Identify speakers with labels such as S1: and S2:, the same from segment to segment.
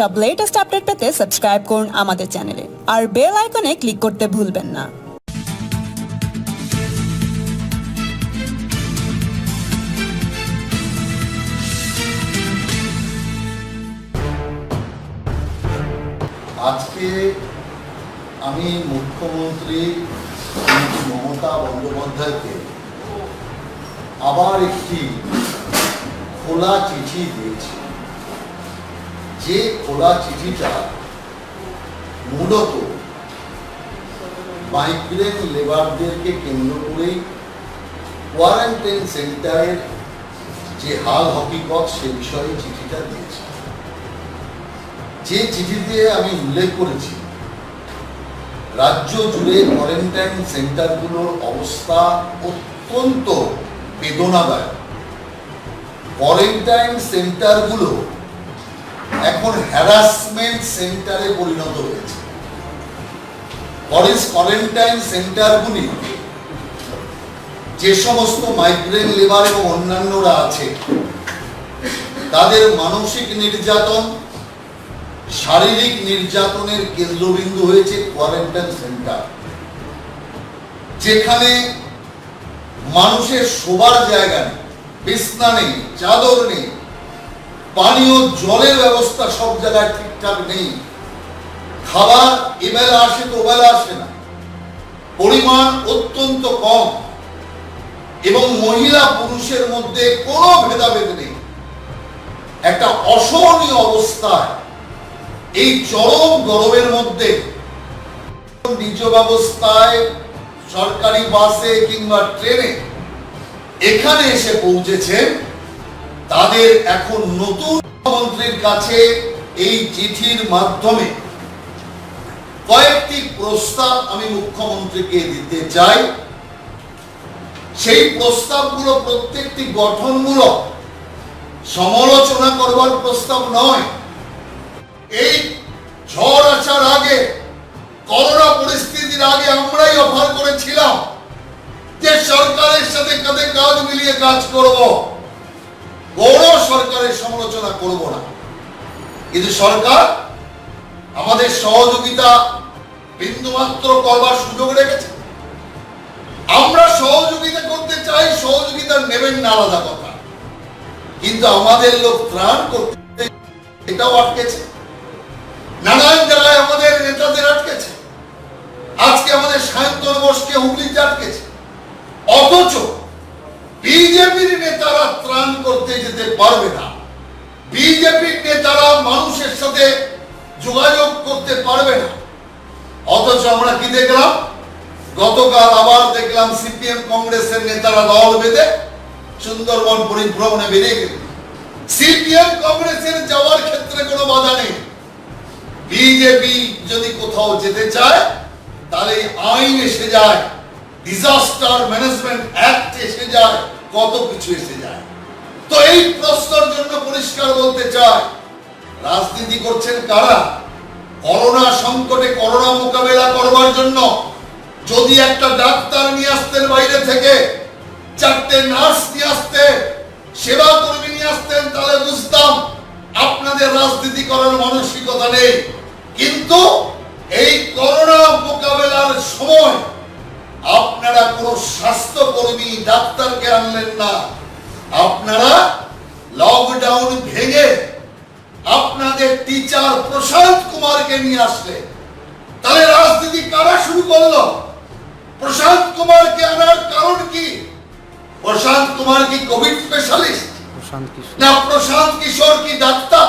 S1: সব latest update পেতে subscribe করুন আমাদের চ্যানেলে আর বেল আইকনে ক্লিক করতে ভুলবেন না।
S2: আজকে আমি মুখ্যমন্ত্রী মমতা বন্দ্যোপাধ্যায়কে আবার একটি খোলা চিঠি দিয়েছি। যে খোলা চিঠিটা মূলত মাইগ্রেন্ট লেবারদেরকে কেন্দ্র করেই কোয়ারেন্টাইন সেন্টারের যে হাল হকিকত সে বিষয়ে চিঠিটা দিয়েছি। যে চিঠিতে আমি উল্লেখ করেছি রাজ্য জুড়ে কোয়ারেন্টাইন সেন্টারগুলোর অবস্থা অত্যন্ত বেদনাদায়ক। কোয়ারেন্টাইন সেন্টারগুলো এখন হ্যারাসমেন্ট সেন্টারে পরিণত হয়েছে। কোয়ারেন্টাইন সেন্টারগুলি যে সমস্ত মাইগ্রেন্ট লেবার এবং অন্যান্যরা আছে তাদের মানসিক নির্যাতন, শারীরিক নির্যাতনের কেন্দ্রবিন্দু হয়েছে কোয়ারেন্টাইন সেন্টার, যেখানে মানুষের শোবার জায়গা নেই, বিছনা নেই, চাদর নেই, পানীয় জলের ব্যবস্থা সব জায়গায় ঠিকঠাক নেই, খাবার এবেলা আসে তো ওবেলা আসে না, পরিমাণ অত্যন্ত কম এবং মহিলা পুরুষের মধ্যে কোনো ভেদাভেদ নেই। একটা অসহনীয় অবস্থায় এই চরম গরমের মধ্যে নিজ ব্যবস্থায় সরকারি বাসে কিংবা ট্রেনে এখানে এসে পৌঁছেছেন, তাদের এখন নতুন মুখ্যমন্ত্রীর কাছে এই চিঠির মাধ্যমে কয়েকটি প্রস্তাব আমি মুখ্যমন্ত্রীকে দিতে চাই। সেই প্রস্তাবগুলো প্রত্যেকটি গঠনমূলক, সমালোচনা করবার প্রস্তাব নয়। এই ঝড় আসার আগে, করোনা পরিস্থিতির আগে আমরাই অফার করেছিলাম যে সরকারের সাথে কাঁধে কাঁধ মিলিয়ে কাজ করব, বড় সরকারের সমালোচনা করব না। কিন্তু সরকার আমাদের সহযোগিতা বিন্দুমাত্র করবার সুযোগ রেখেছে। আমরা সহযোগিতা করতে চাই, সহযোগিতা নেবেন না আলাদা কথা, কিন্তু আমাদের লোক ত্রাণ করতে এটাও আটকেছে। নানান জায়গায় আমাদের নেতাদের আটকেছে। আজকে আমাদের সায়ন্তন বোসকে হুগলিতে আটকেছে, অথচ বিজেপির নেতারা ত্রাণ করতে যেতে পারবে না। বিজেপির নেতারা মানুষের সাথে যোগাযোগ করতে পারবে না। অথচ আমরা কি দেখলাম? গতকাল আবার দেখলাম সিপিএম কংগ্রেসের নেতারা দল বেঁধে সুন্দরবন পরিভ্রমণে বেরিয়ে গেল। সিপিএম কংগ্রেসের যাওয়ার ক্ষেত্রে কোনো বাধা নেই। বিজেপি যদি কোথাও যেতে চায় তাহলে আইন এসে যায়, ডিজাস্টার ম্যানেজমেন্ট অ্যাক্ট এসে যায়, কত কিছু এসে যায়। তো এই প্রশ্নের জন্য পরিষ্কার বলতে চাই, রাজনীতি করছেন কারা? করোনা সংকটে করোনা মোকাবেলা করবার জন্য যদি একটা ডাক্তার নিয়ে আসতেন বাইরে থেকে, চারটে নার্স নিয়ে আসতেন, সেবা কর্মী নিয়ে আসতেন, তাহলে বুঝতাম আপনাদের রাজনীতি করার মানসিকতা নেই। কিন্তু এই করোনা মোকাবেলার সময় আপনারা কোনো স্বাস্থ্যকর্মী ডাক্তারকে আনলেন না। আপনারা লকডাউন ভেঙে আপনাদের টিচার প্রশান্ত কুমারকে নিয়ে আসলেন। তাহলে রাজনীতি কারা শুরু করলো? প্রশান্ত কুমারকে আনার কারণ কি? প্রশান্ত কুমার কি কোভিড স্পেশালিস্ট না প্রশান্ত কিশোর কি ডাক্তার?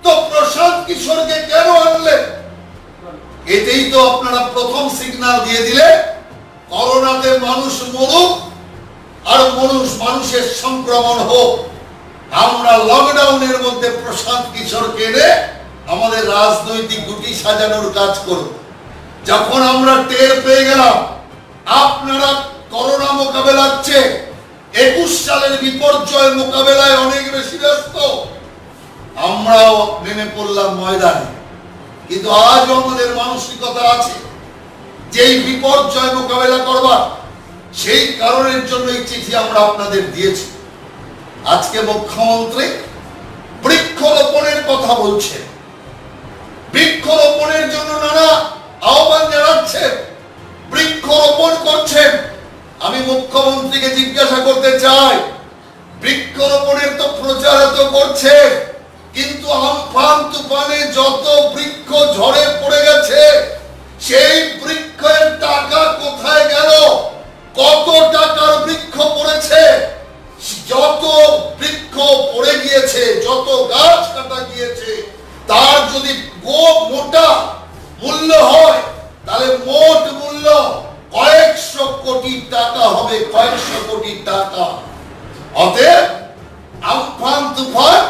S2: তো প্রশান্ত কিশোরকে কেন আনলেন? এতেই তো আপনারা প্রথম সিগন্যাল দিয়ে দিলে করোনাতে মানুষ মরুক আর মানুষের সংক্রমণ হোক। আমরা লকডাউনের মধ্যে প্রশান্ত কিশোরকে এনে আমাদের রাজনৈতিক গুটি সাজানোর কাজ করব। যখন আমরা টের পেয়ে গেলাম আপনারা করোনা মোকাবেলার চেয়ে 21 সালের বিপর্যয় মোকাবেলায় অনেক বেশি ব্যস্ত, আমরাও নেমে পড়লাম ময়দানে। কিন্তু আজও আমাদের মানসিকতা আছে যেই বিপর্যয় মোকাবেলা করবার, সেই কারণের জন্য এই চিঠি আমরা আপনাদের দিয়েছি। আজকে মুখ্যমন্ত্রী বৃক্ষরোপণের কথা বলছে, আহ্বান জানাচ্ছেন, বৃক্ষরোপণ করছেন। আমি মুখ্যমন্ত্রীকে জিজ্ঞাসা করতে চাই, বৃক্ষরোপণের তো প্রচার তো করছে, কিন্তু আমফান তুফানে যত বৃক্ষ ঝড়ে পড়ে গেছে সেই বৃক্ষের টাকা কোথায় গেল? কত টাকার বৃক্ষ পড়েছে? যত বৃক্ষ পড়ে গিয়েছে, যত গাছ কাটা গিয়েছে, তার যদি মোটা মূল্য হয় তাহলে মোট মূল্য কয়েকশো কোটি টাকা হবে, কয়েকশো কোটি টাকা। অতএব আমফান তুফান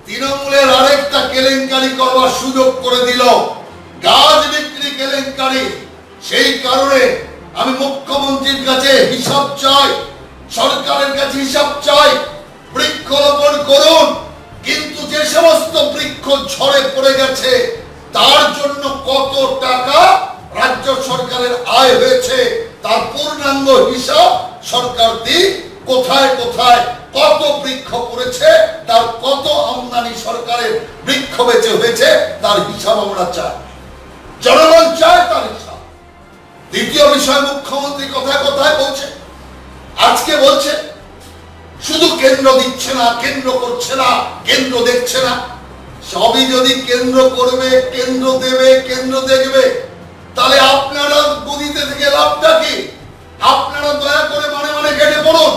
S2: তৃণমূলের আরেকটা কেলেঙ্কারি করবার সুযোগ করে দিল, গাছ বিক্রি কেলেঙ্কারি। সেই কারণে আমি মুখ্যমন্ত্রীর কাছে হিসাব চাই, সরকারের কাছে হিসাব চাই। বৃক্ষরোপণ করুন, কিন্তু যে সমস্ত বৃক্ষ ঝড়ে পড়ে গেছে তার জন্য কত টাকা রাজ্য সরকারের আয় হয়েছে তার পূর্ণাঙ্গ হিসাব সরকার দিক। কোথায় কোথায় কত বৃক্ষ পড়েছে, তার কত আমদানি সরকারের বৃক্ষ বেচে হয়েছে তার হিসাব আমরা চাই, জনগণ চায় তার হিসাব। দ্বিতীয় বিষয়, মুখ্যমন্ত্রী কথায় কথায় বলছে, আজকে বলছে শুধু কেন্দ্র দিচ্ছে না, কেন্দ্র করছে না, কেন্দ্র দেখছে না। সবই যদি কেন্দ্র করবে, কেন্দ্র দেবে, কেন্দ্র দেখবে, তাহলে আপনারা গদিতে থেকে লাভটা কি? আপনারা দয়া করে মানে মানে কেটে পড়ুন,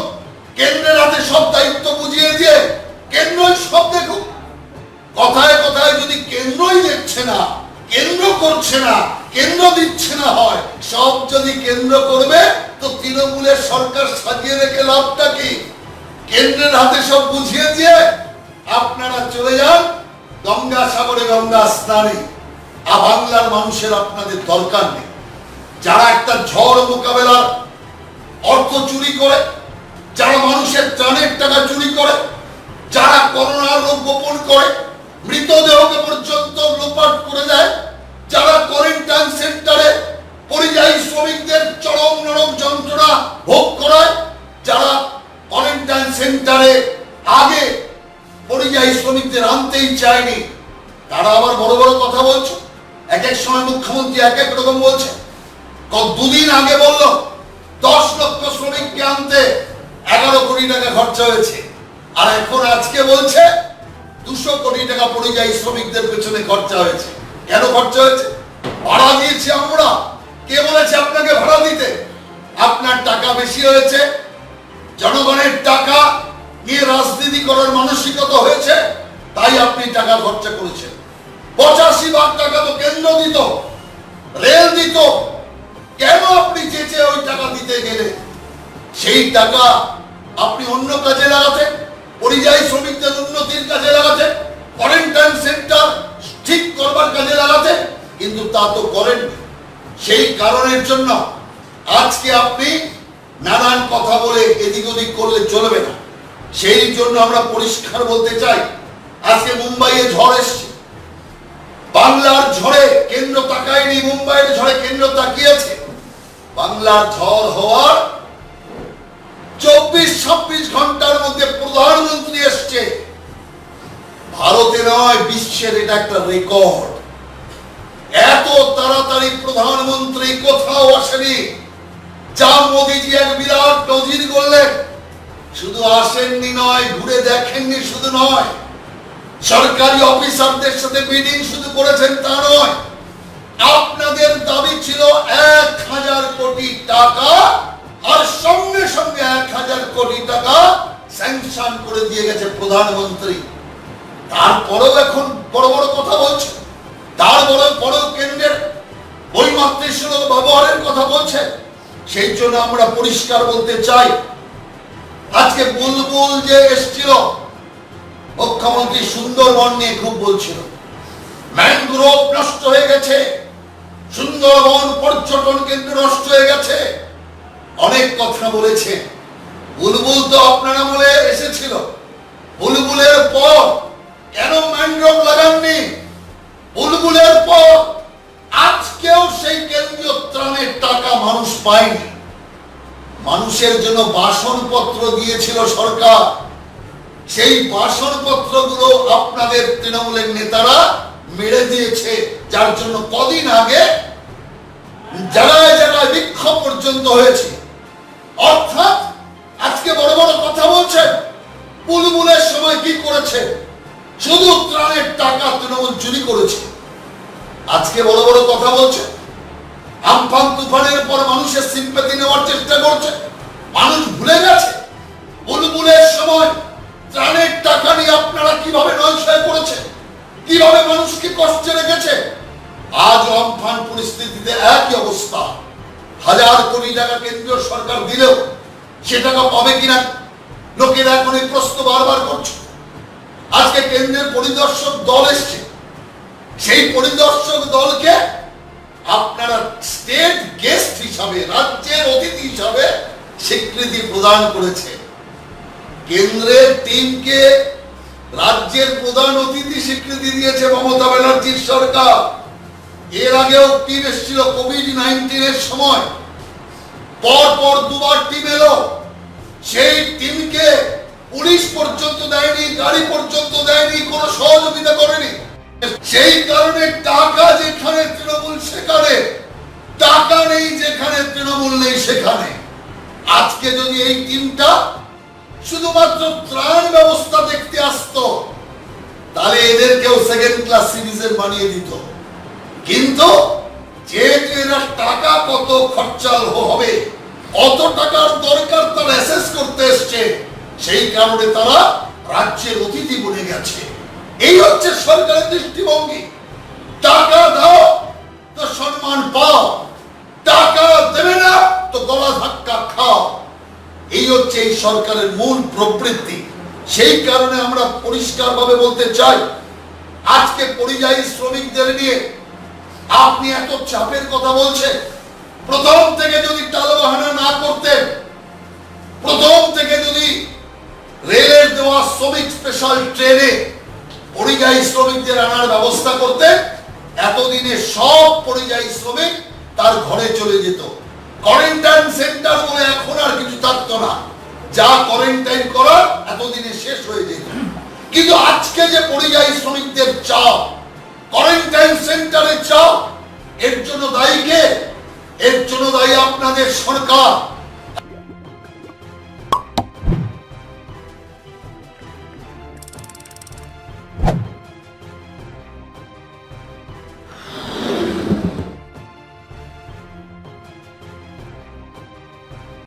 S2: কেন্দ্রের হাতে সব দায়িত্ব বুঝিয়ে দিয়ে কেন্দ্রই সব দেখুক। কথায় কথায় যদি কেন্দ্রই দেখছে না, কেন্দ্র করছে না, কেন্দ্র দিচ্ছে না হয়, সব যদি কেন্দ্র করবে তো তৃণমূলের সরকার সাজিয়ে রেখে লাভটা কি? কেন্দ্রের হাতে সব বুঝিয়ে দিয়ে আপনারা চলে যান গঙ্গা সাগরে গঙ্গা স্নানে। আর বাংলার মানুষের আপনাদের দরকার নেই। যারা একটা ঝড় মোকাবেলার অর্থ চুরি করে, যারা মানুষের ত্রাণের টাকা চুরি করে, যারা করোনার রোগ গোপন করে, মৃতদেহকে পর্যন্ত লোপাট করে দেয়, যারা কোয়ারেন্টাইন সেন্টারে পরিযায়ী শ্রমিকদের চরম নরম যন্ত্রণা ভোগ করায়, যারা কোয়ারেন্টাইন সেন্টারে আগে পরিযায়ী শ্রমিকদের আনতেই চায়নি, তারা আবার বড় বড় কথা বলছে। এক এক সময় মুখ্যমন্ত্রী এক এক রকম বলছে। দুদিন আগে বলল 10 লক্ষ শ্রমিককে আনতে 11 কোটি টাকা খরচা হয়েছে, আর এখন আজকে বলছে 200 কোটি টাকা পরিযায়ী শ্রমিকদের পেছনে খরচা হয়েছে। কেন খরচা হয়েছে? ভাড়া দিয়েছি আমরা। কে বলেছে আপনাকে ভাড়া দিতে? আপনার টাকা বেশি হয়েছে, জনগণের টাকা নিয়ে রাজনীতি করার মানসিকতা হয়েছে, তাই আপনি টাকা খরচা করেছেন। 85 ভাগ টাকা তো কেন্দ্র দিত, রেল দিত, কেন আপনি চেয়েছে ওই টাকা দিতে গেলে? সেই টাকা আপনি অন্য কাজে লাগাতেন, পরিযায়ী শ্রমিকদের উন্নতির কাজে লাগাতেন, কোয়ারেন্টাইন সেন্টার ঠিক করবার কাজে লাগাতেন, কিন্তু তা তো করেননি। সেই কারণের জন্য আজকে আপনি নানান কথা বলে এদিক ওদিক করলে চলবে না। সেই জন্য আমরা পরিষ্কার বলতে চাই, আজকে মুম্বাইয়ে ঝড় এসছে, বাংলার ঝড়ে কেন্দ্র তাকায়নি, মুম্বাইয়ের ঝড়ে কেন্দ্র তাকিয়েছে। বাংলার ঝড় হওয়ার 24-26 ঘন্টার মধ্যে প্রধানমন্ত্রী এসছে। ভারতে নয়, বিশ্বের এটা একটা রেকর্ড। এত তাড়াতাড়ি প্রধানমন্ত্রী কোথাও আসেনি। যা মোদীজি এক বিরাট নজির করলেন, শুধু আসেননি নয়, ঘুরে দেখেননি শুধু নয়, সরকারি অফিসারদের সাথে মিটিং শুধু করেছেন তা নয়, আপনাদের দাবি ছিল 1000 কোটি টাকা, আর সঙ্গে সঙ্গে 1000 কোটি টাকা স্যাংশন করে দিয়ে গেছে প্রধানমন্ত্রী। তারপরেও এখন বড় বড় কথা বলছে, তারপরেও কেন্দ্রের বৈমাতৃসুলভ ব্যবহারের কথা বলছে। সেই জন্য আমরা পরিষ্কার বলতে চাই, আজকে বুলবুল যে এসেছিল, মুখ্যমন্ত্রী সুন্দরবন নিয়ে খুব বলছিল, ম্যানগ্রোভ নষ্ট হয়ে গেছে, সুন্দরবন পর্যটন কেন্দ্র নষ্ট হয়ে গেছে, অনেক কথা বলেছে। বুলবুল তো আপনারা বলে এসেছিল, বুলবুলের পর কেন ম্যানগ্রোভ লাগাননি? বুলবুলের পর আজকেও সেই কেন্দ্রীয় ত্রাণের টাকা মানুষ পায়নি। মানুষের জন্য বাসনপত্র দিয়েছিল সরকার, সেই বাসনপত্রগুলো আপনাদের তৃণমূলের নেতারা মেরে দিয়েছে, যার জন্য কদিন আগে জায়গায় জায়গায় বিক্ষোভ পর্যন্ত হয়েছে। অর্থাৎ আজকে বড় বড় কথা বলছেন, বুলবুলের সময় কি করেছে, শুধু ত্রাণের টাকা তৃণমূল চুরি করেছে। আজকে বড় বড় কথা বলছে, আমফান তুফানের পর মানুষের সিম্পাথি নেওয়ার চেষ্টা করছে। মানুষ ভুলে গেছে বুলবুলের সময় ত্রাণের টাকা নিয়ে আপনারা কিভাবে নয়ছয় করেছে, কিভাবে মানুষকে কষ্টে রেখেছে। আজ আমফান পরিস্থিতিতে একই অবস্থা। 1000 কোটি টাকা কেন্দ্রীয় সরকার দিলেও সে টাকা পাবে কিনা লোকেরা এখন এই প্রশ্ন বারবার করছে। আজকে কেন্দ্রের পরিদর্শক দল এসছে, সেই পরিদর্শক দলকে আপনারা স্টেট গেস্ট হিসাবে, রাজ্যের অতিথি হিসাবে স্বীকৃতি প্রদান করেছে। কেন্দ্রের টিমকে রাজ্যের প্রধান অতিথি স্বীকৃতি দিয়েছে মমতা ব্যানার্জির সরকার। এর আগেও টিম এসেছিল কোভিড-19 সময়, পর দুবার টিম এলো, সেই টিমকে পুলিশ পর্যন্ত দেয়নি, গাড়ি পর্যন্ত দেয়নি, কোনো সহযোগিতা করেনি। সেই কারণে টাকা যেখানে তৃণমূল সেখানে, টাকা নেই যেখানে তৃণমূল নেই সেখানে। আজকে যদি এই টিমটা শুধুমাত্র ত্রাণ ব্যবস্থা দেখতে আসতো, তাহলে এদেরকেও সেকেন্ড ক্লাস সিটিজেন বানিয়ে দিত। কিন্তু যেহেতু এরা টাকা কত খরচা হবে, কত টাকার দরকার তারা অ্যাসেস করতে এসছে, সেই কারণে তারা রাজ্যের অতিথি বনে গেছে। এই হচ্ছে সরকারের দৃষ্টিভঙ্গি। টাকা দাও তো সম্মান পাও, টাকা দেবে না তো গলা ধাক্কা খাও। এই হচ্ছে এই সরকারের মূল প্রবৃত্তি। সেই কারণে আমরা পরিষ্কারভাবে বলতে চাই, আজকে পরিযায়ী শ্রমিকদের নিয়ে আপনি এত চাপের কথা বলছেন। প্রথম থেকে যদি টালবাহানা না করতেন, প্রথম থেকে যদি রেলের দেওয়া শ্রমিক স্পেশাল ট্রেনে পরিযায়ী শ্রমিকদের আনার ব্যবস্থা করতেন, এতদিনে সব পরিযায়ী শ্রমিক তার ঘরে চলে যেত। কোয়ারেন্টাইন সেন্টার বলে এখন আর কিছু থাকতো না, যা কোয়ারেন্টাইন করা এতদিনে শেষ হয়ে যেত। কিন্তু আজকে যে পরিযায়ী শ্রমিকদের চাপ, কোয়ারেন্টাইন সেন্টারে চাপ, এর জন্য দায়ী কে? এর জন্য দায়ী আপনাদের সরকার।